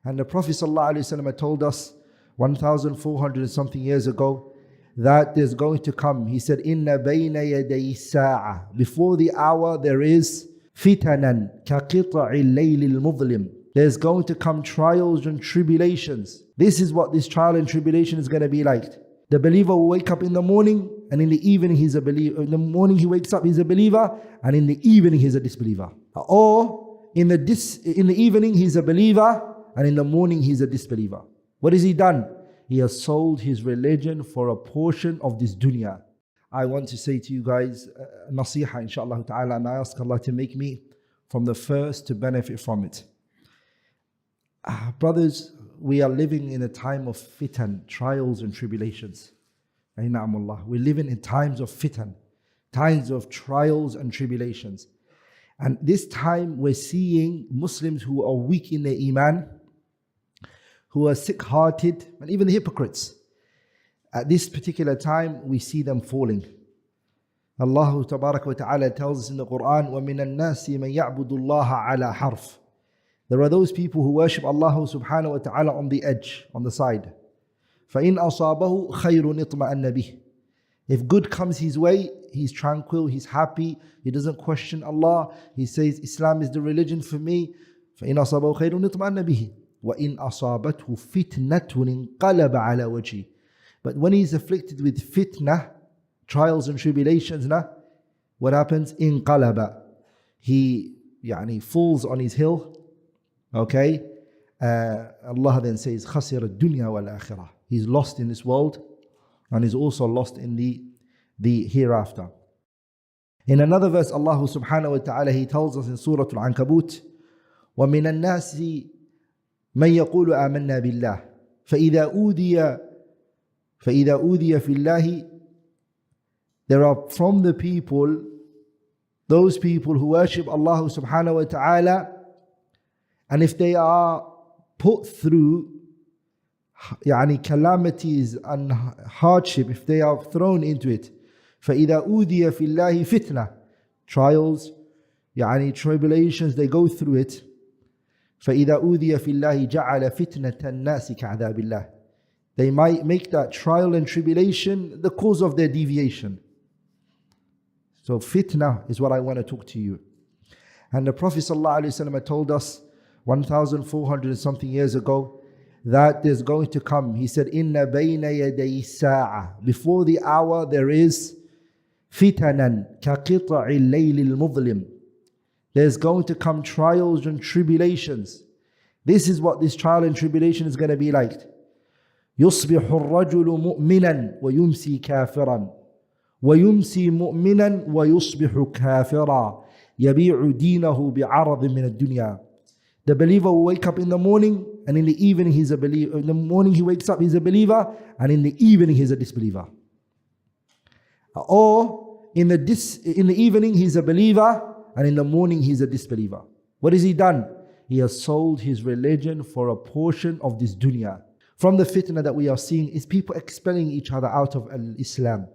And the Prophet ﷺ told us 1,400 and something years ago that there's going to come. He said, "Inna bayna yaday sa'a." Before the hour there is fitanan kaqita'i layl al-mudlim. There's going to come trials and tribulations. This is what this trial and tribulation is going to be like. The believer will wake up in the morning, and in the evening he's a believer. In the morning he wakes up, he's a believer, and in the evening he's a disbeliever. Or in the evening he's a believer, and in the morning he's a disbeliever. What has he done? He has sold his religion for a portion of this dunya. I want to say to you guys, nasiha inshaAllah ta'ala, and I ask Allah to make me from the first to benefit from it. Brothers, we are living in a time of fitan, trials and tribulations. We're living in times of fitan, times of trials and tribulations. And this time we're seeing Muslims who are weak in their iman, who are sick-hearted, and even the hypocrites. At this particular time, we see them falling. Allah Tabaraka wa Ta'ala tells us in the Quran, وَمِنَ النَّاسِ مَنْ يَعْبُدُ اللَّهَ عَلَى حَرْفٍ. There are those people who worship Allah subhanahu wa ta'ala on the edge, on the side. فَإِنْ أَصَابَهُ خَيْرٌ اطْمَأَنَّ بِهِ. If good comes his way, he's tranquil, he's happy, he doesn't question Allah. He says, Islam is the religion for me. فَإِنْ أَصَابَهُ خَيْرٌ اطْمَأَنَّ بِهِ. وَإِنْ أَصَابَتْهُ فِتْنَةٌ انْقَلَبَ عَلَى وَجْهِهِ. But when he's afflicted with fitna, trials and tribulations, what happens? انْقَلَبَ. He falls on his hill. Okay? Allah then says, خَسِرَ الدُّنْيَا وَالْآخِرَةِ. He's lost in this world, and he's also lost in the hereafter. In another verse, Allah subhanahu wa ta'ala, He tells us in Surah Al-Ankabut, وَمِنَ النَّاسِ مَنْ يَقُولُ آمَنَّا بِاللَّهِ فَإِذَا أُوذِيَ فِي اللَّهِ. There are from the people, those people who worship Allah subhanahu wa ta'ala, and if they are put through calamities and hardship, if they are thrown into it, فَإِذَا أُوذِيَ فِي اللَّهِ fitna, trials, tribulations, they go through it. فَإِذَا أُوذِيَ فِي اللَّهِ جَعَلَ فِتْنَةَ النَّاسِ كَعَذَابِ اللَّهِ. They might make that trial and tribulation the cause of their deviation. So fitna is what I want to talk to you. And the Prophet ﷺ told us 1,400 and something years ago that there's going to come. He said, "Inna bayna yaday sa'a." Before the hour there is fitanan kaqita'i layl al-mudlim. There's going to come trials and tribulations. This is what this trial and tribulation is going to be like. يُصْبِحُ الرَّجُلُ مُؤْمِنًا وَيُمْسِي كَافِرًا وَيُمْسِي مُؤْمِنًا وَيُصْبِحُ كَافِرًا يَبِيعُ دِينَهُ بِعَرَضٍ مِنَ الدُّنْيا. The believer will wake up in the morning, and in the evening he's a believer. In the morning he wakes up, he's a believer, and in the evening he's a disbeliever. Or in the evening he's a believer, and in the morning he's a disbeliever. What has he done? He has sold his religion for a portion of this dunya. From the fitna that we are seeing is people expelling each other out of Islam.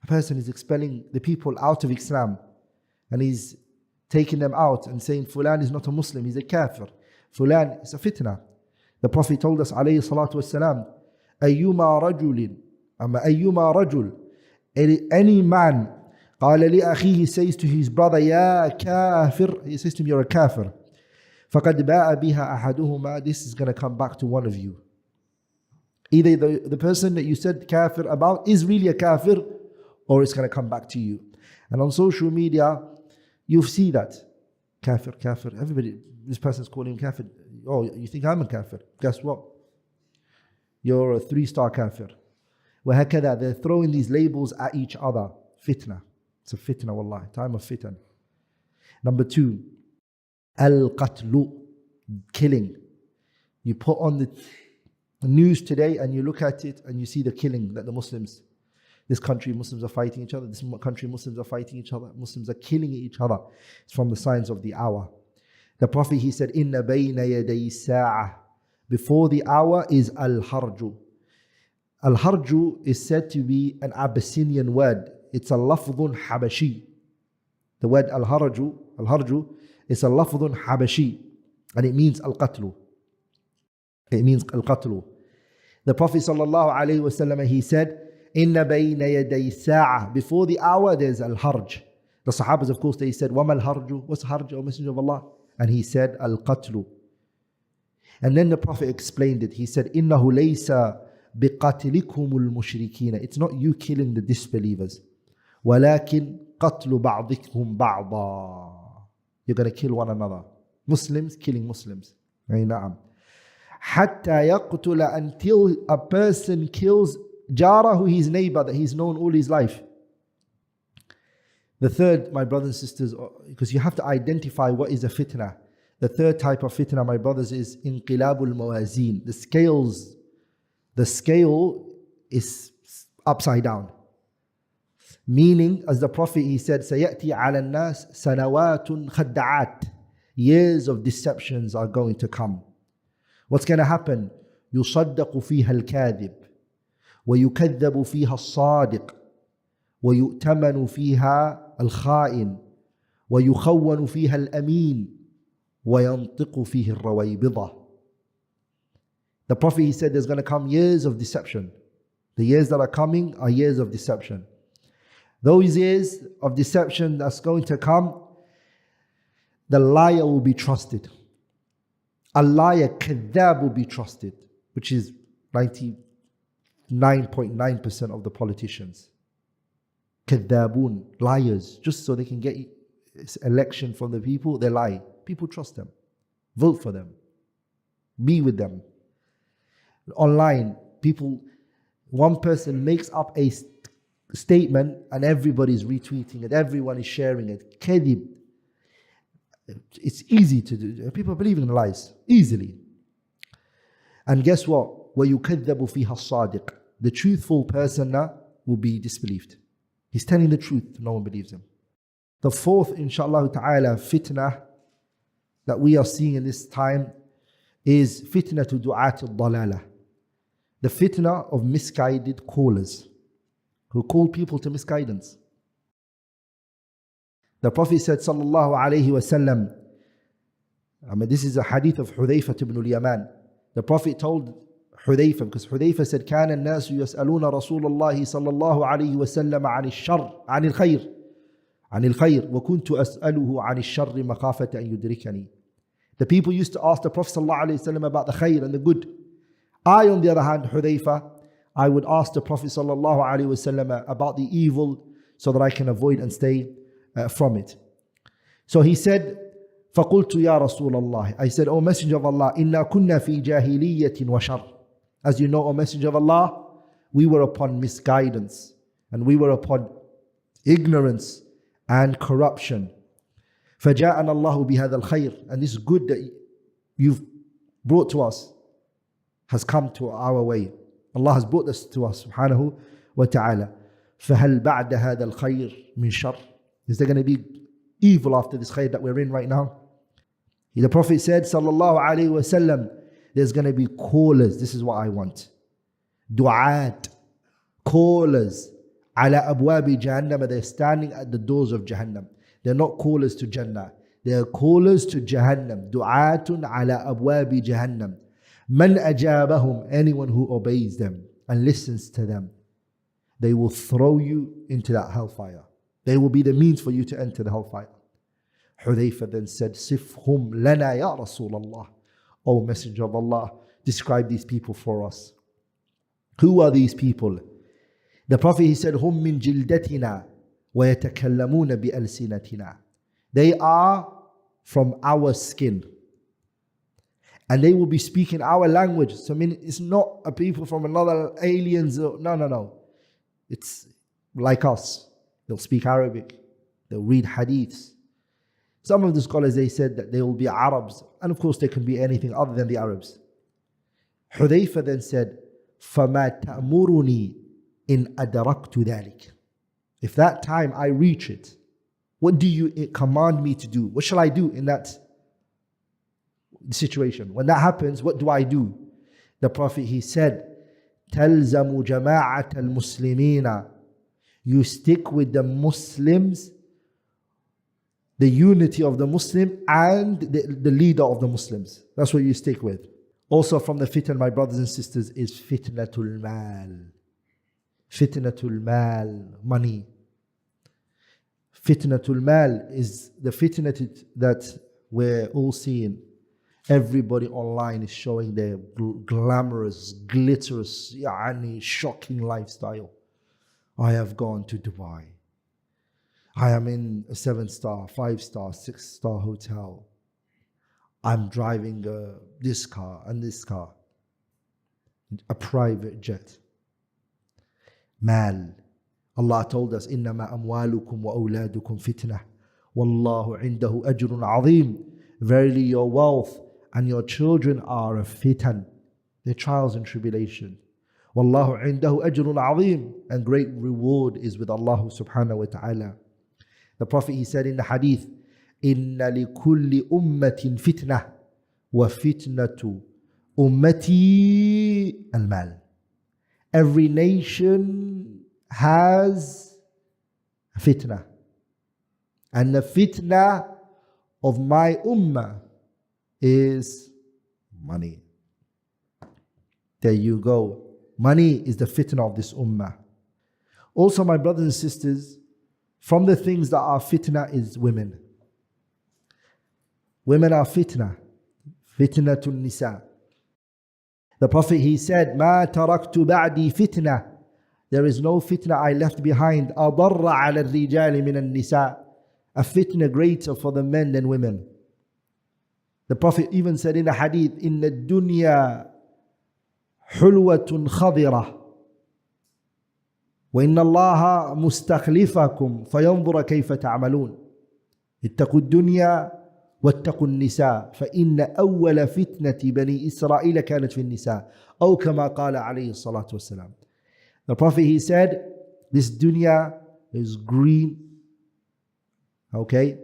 A person is expelling the people out of Islam, and he's taking them out and saying, Fulan is not a Muslim, he's a kafir. Fulan is a fitna. The Prophet told us, alayhi salatu wassalam, أَيُّمَا رَجُلٍ أَيُّمَا رَجُلٍ. Any man, قال لأخيه, he says to his brother, يا كافر, he says to him, you're a kafir. فَقَدْ بَاءَ بِهَا أَحَدُهُمَا. This is going to come back to one of you. Either the person that you said kafir about is really a kafir, or it's going to come back to you. And on social media, you see that. Kafir, kafir. Everybody, this person's calling him kafir. Oh, you think I'm a kafir? Guess what? You're a 3-star kafir. وهكذا, they're throwing these labels at each other. Fitna. It's a fitna, wallahi. Time of fitan. Number 2, al-qatlu, killing. You put on the news today and you look at it and you see the killing that the Muslims, this country Muslims are fighting each other, this country Muslims are fighting each other, Muslims are killing each other. It's from the signs of the hour. The Prophet, he said, Inna bayna yaday sa'a. Before the hour is Al-Harju. Al-Harju is said to be an Abyssinian word. It's a lafdhun habashi. The word Al-Harju is a lafdhun habashi, and it means al-qatlu. It means al-qatlu. The Prophet sallallahu alaihi wasallam, he said, "Inna bayna yaday sa'a." Before the hour, there's al-harj. The Sahabas, of course, they said, "Wama al-harju?" What's harj, O Messenger of Allah? And he said, "Al-qatlu." And then the Prophet explained it. He said, "Innahu laysa biqatilikum al-mushrikeen." It's not you killing the disbelievers. "Walakin qatlu ba'dikum ba'da." You're going to kill one another. Muslims killing Muslims. Ay na'am. Hatta yaqtula, until a person kills jarahu, his neighbor that he's known all his life. The third, my brothers and sisters, because you have to identify what is a fitna. The third type of fitna, my brothers, is inqilabul mawazin. The scale is upside down. Meaning, as the Prophet, he said, سَيَأْتِي عَلَى النَّاسِ سَنَوَاتٌ خَدَّعَاتٌ. Years of deceptions are going to come. What's going to happen? يُصَدَّقُ فِيهَا الْكَاذِبُ وَيُكَذَّبُ فِيهَا الصَّادِقُ وَيُؤْتَمَنُ فِيهَا الْخَائِنُ وَيُخَوَّنُ فِيهَا الْأَمِينُ وَيَنْطِقُ فِيهِ الرَّوَيْبِضَةُ. The Prophet, he said, there's going to come years of deception. The years that are coming are years of deception. Those years of deception that's going to come, the liar will be trusted. A liar, kadhab, will be trusted, which is 99.9% of the politicians. Kadhabun, liars, just so they can get election from the people, they lie. People trust them. Vote for them. Be with them. Online, people, one person makes up a statement and everybody's retweeting it, everyone is sharing it. Kadhib. It's easy to do. People are believing in lies easily. And guess what? وَيُكَذَّبُ فِيهَا الصَّادِقُ. The truthful person will be disbelieved. He's telling the truth, no one believes him. The fourth, inshallah ta'ala, fitna that we are seeing in this time is fitnatul du'at al-dalalah. The fitna of misguided callers who call people to misguidance. The Prophet said, sallallahu alayhi wasallam, this is a hadith of Hudayfa ibn al-Yaman. The Prophet told Hudayfa, because Hudayfa said, كان الناس يسألون رسول الله صلى الله عليه وسلم عن الشر عن الخير وكنت أسأله عن الشر مخافة أن يدركني. The people used to ask the Prophet sallallahu alayhi wasallam about the khair and the good. I, on the other hand, Hudayfa, I would ask the Prophet sallallahu alayhi wasallam about the evil so that I can avoid and stay from it. So he said, فَقُلْتُ يَا رَسُولَ اللَّهِ. I said, O Messenger of Allah, إِنَّا كُنَّا فِي جَاهِلِيَّةٍ وَشَرٍ. As you know, O Messenger of Allah, we were upon misguidance and we were upon ignorance and corruption. فَجَاءَنَا اللَّهُ بِهَذَا الْخَيْرِ. And this good that you've brought to us has come to our way. Allah has brought this to us, subhanahu wa ta'ala. فَهَلْ بَعْدَ هَذَا الْخَيْرِ مِنْ شَرٍ. Is there going to be evil after this khair that we're in right now? The Prophet said, sallallahu alayhi wa sallam, there's going to be callers. This is what I want. Du'at, callers. Ala abwabi jahannam. They're standing at the doors of Jahannam. They're not callers to Jannah. They're callers to Jahannam. Du'atun ala abwabi Jahannam. Man ajabahum. Anyone who obeys them and listens to them, they will throw you into that hellfire. They will be the means for you to enter the hellfire. Hudayfa then said, Sifhum lana ya Rasulallah. O Messenger of Allah, describe these people for us. Who are these people? The Prophet, he said, Hum min jildatina wa yatakallamuna bi alsinatina. They are from our skin. And they will be speaking our language. So it's not a people from another aliens. No. It's like us. They'll speak Arabic. They'll read hadiths. Some of the scholars, they said that they will be Arabs. And of course, they can be anything other than the Arabs. Hudayfa then said, فَمَا تَأْمُرُنِي إِنْ أَدَرَكْتُ ذَلِكَ. If that time I reach it, what do you command me to do? What shall I do in that situation? When that happens, what do I do? The Prophet, he said, تَلْزَمُ جَمَاعَةَ الْمُسْلِمِينَ. You stick with the Muslims, the unity of the Muslim and the leader of the Muslims. That's what you stick with. Also from the fitna, my brothers and sisters, is fitnatul mal. Fitnatul mal, money. Fitnatul mal is the fitna that we're all seeing. Everybody online is showing their glamorous, glitterous, shocking lifestyle. I have gone to Dubai. I am in a 7-star, 5-star, 6-star hotel. I'm driving this car and this car. A private jet. Mal. Allah told us, إِنَّمَا أَمْوَالُكُمْ وَأَوْلَادُكُمْ فِتْنَةٌ وَاللَّهُ عِنْدَهُ أَجْرٌ عَظِيمٌ. Verily your wealth and your children are a fitan. They're trials and tribulation. وَاللَّهُ عِنْدَهُ أَجْرٌ عَظِيمٌ. And great reward is with Allah subhanahu wa ta'ala. The Prophet, he said in the hadith, إِنَّ لِكُلِّ أُمَّةٍ فِتْنَةٌ وَفِتْنَةُ أُمَّتِي الْمَالِ. Every nation has a fitna. And the fitna of my ummah is money. There you go. Money is the fitna of this ummah. Also, my brothers and sisters, from the things that are fitna is women. Women are fitna. Fitnatul nisa. The Prophet, he said, مَا تَرَكْتُ بَعْدِي فِتْنَةً. There is no fitna I left behind. أَضَرَّ عَلَى الرِّجَالِ مِنَ النِّسَاءِ. A fitna greater for the men than women. The Prophet even said in a hadith, إِنَّ الدُّنْيَا حُلْوَةٌ خَضِرَةٌ وَإِنَّ اللَّهَ مُسْتَخْلِفَكُمْ فَيَنْظُرَ كَيْفَ تَعْمَلُونَ. اتقوا الدنيا واتقوا النساء فإن أول فتنة بني إسرائيل كانت في النساء أو كما قال عليه الصلاة والسلام. The Prophet, he said, this dunya is green. Okay?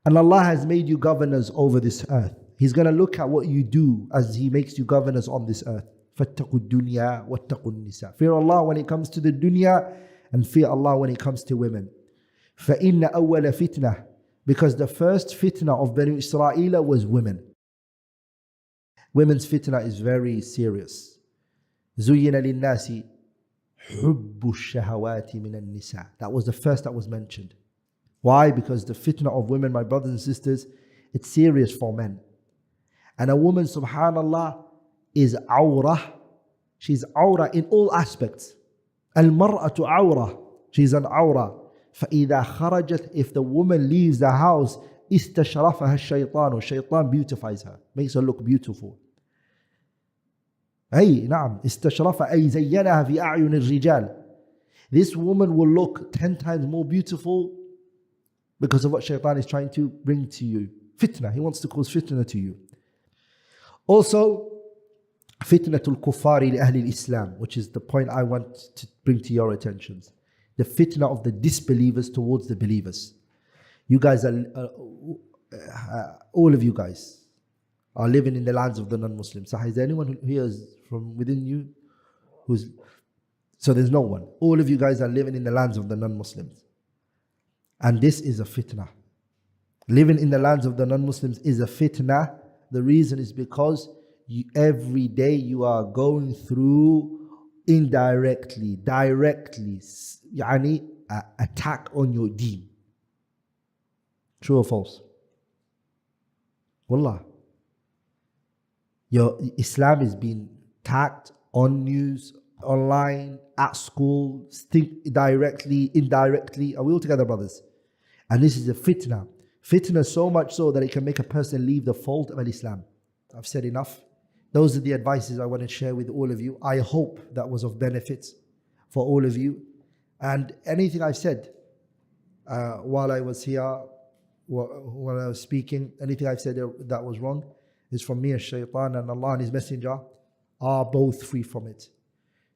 And Allah has made you governors over this earth. He's going to look at what you do as He makes you governors on this earth. فَاتَّقُوا الدُّنْيَا وَاتَّقُوا النِّسَاء. Fear Allah when it comes to the dunya and fear Allah when it comes to women. فَإِنَّ أَوَّلَ فِتْنَةٍ. Because the first fitna of Bani Israel was women. Women's fitna is very serious. زُيِّنَ لِلنَّاسِ حُبُّ الشَّهَوَاتِ مِنَ النِّسَاءِ. That was the first that was mentioned. Why? Because the fitna of women, my brothers and sisters, it's serious for men. And a woman, subhanallah, is awrah. She's awrah in all aspects. Al-mar'atu awrah. She's an awrah. فَإِذَا خَرَجَتْ. If the woman leaves the house, استشرفها الشيطان. Shaitan beautifies her, makes her look beautiful. أي نعم استشرفها أي زينها في أعين الرجال. This woman will look 10 times more beautiful because of what Shaitan is trying to bring to you. Fitna. He wants to cause fitna to you. Also, fitnatul kuffari li ahli al-Islam, which is the point I want to bring to your attentions. The fitna of the disbelievers towards the believers. You guys are, all of you guys are living in the lands of the non-Muslims. So is there anyone who here is from within you who's, so there's no one. All of you guys are living in the lands of the non-Muslims. And this is a fitna. Living in the lands of the non-Muslims is a fitna. The reason is because every day you are going through indirectly, directly, attack on your deen. True or false? Wallah. Your Islam is being attacked on news, online, at school, directly, indirectly. Are we all together, brothers? And this is a fitna. Fitna so much so that it can make a person leave the fold of Islam. I've said enough. Those are the advices I want to share with all of you. I hope that was of benefit for all of you. And anything I've said while I was here, while I was speaking, anything I've said that was wrong is from me as shaitan, and Allah and His Messenger are both free from it.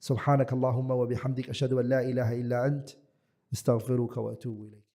Subhanakallahumma wa bihamdik ashhadu an la ilaha illa ant astaghfiruka wa atubu ilayk.